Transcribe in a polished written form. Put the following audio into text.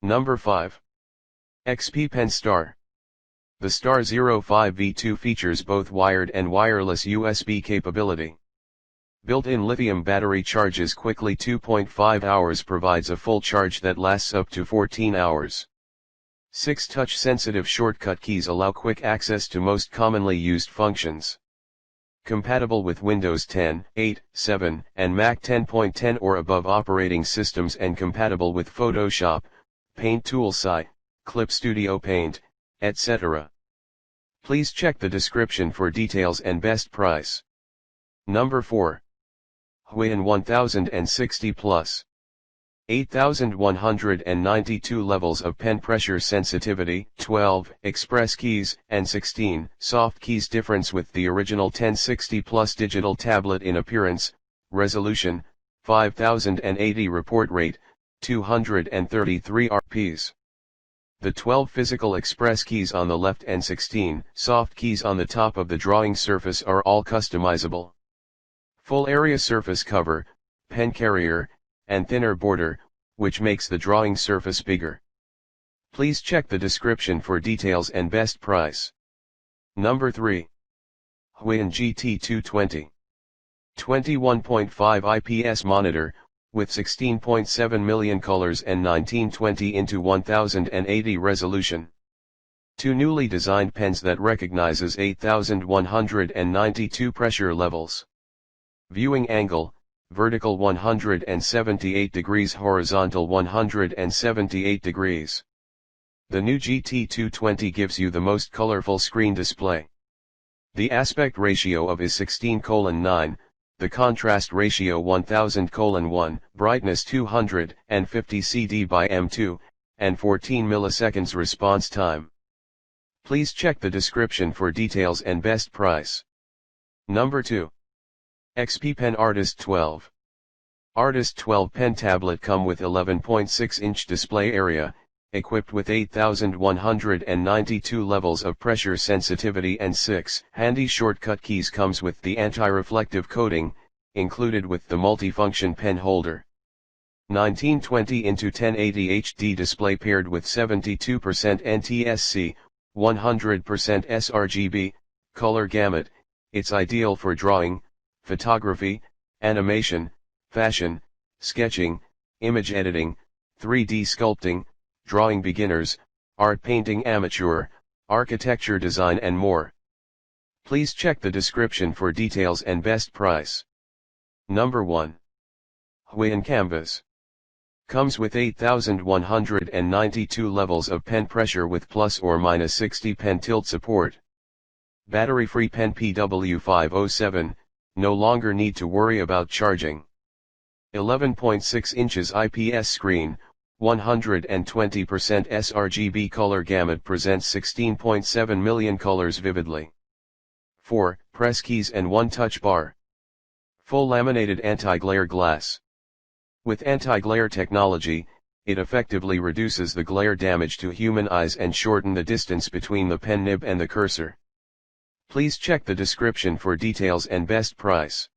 Number 5. XP Pen Star. The Star 05 V2 features both wired and wireless USB capability. Built-in lithium battery charges quickly 2.5 hours, provides a full charge that lasts up to 14 hours. 6 touch-sensitive shortcut keys allow quick access to most commonly used functions. Compatible with Windows 10, 8, 7, and Mac 10.10 or above operating systems, and compatible with Photoshop, Paint Tool SI, Clip Studio Paint, etc. Please check the description for details and best price. Number 4. Huion 1060 Plus. 8192 levels of pen pressure sensitivity, 12 express keys, and 16 soft keys difference with the original 1060 Plus digital tablet in appearance, resolution, 5080 report rate, 233 RPs. The 12 physical express keys on the left and 16 soft keys on the top of the drawing surface are all customizable. Full area surface cover, pen carrier, and thinner border, which makes the drawing surface bigger. Please check the description for details and best price. Number 3. Huion GT220. 21.5 IPS monitor, with 16.7 million colors and 1920 into 1080 resolution. 2 newly designed pens that recognizes 8192 pressure levels. Viewing angle, vertical 178 degrees, horizontal 178 degrees. The new GT220 gives you the most colorful screen display. The aspect ratio of is 16:9, the contrast ratio 1000:1, brightness 250 CD by M2, and 14 milliseconds response time. Please check the description for details and best price. Number 2. XP Pen Artist 12. Artist 12 pen tablet come with 11.6-inch display area, equipped with 8192 levels of pressure sensitivity and 6 handy shortcut keys. Comes with the anti-reflective coating, included with the multifunction pen holder. 1920 into 1080 HD display paired with 72% NTSC, 100% sRGB, color gamut. It's ideal for drawing, photography, animation, fashion, sketching, image editing, 3D sculpting, drawing beginners, art painting amateur, architecture design and more. Please check the description for details and best price. Number 1. Huion Canvas. Comes with 8192 levels of pen pressure with plus or minus 60 pen tilt support. Battery-free pen PW507, no longer need to worry about charging. 11.6 inches IPS screen, 120% sRGB color gamut, presents 16.7 million colors vividly. 4 press keys and 1 touch bar. Full laminated anti-glare glass. With anti-glare technology, it effectively reduces the glare damage to human eyes and shorten the distance between the pen nib and the cursor. Please check the description for details and best price.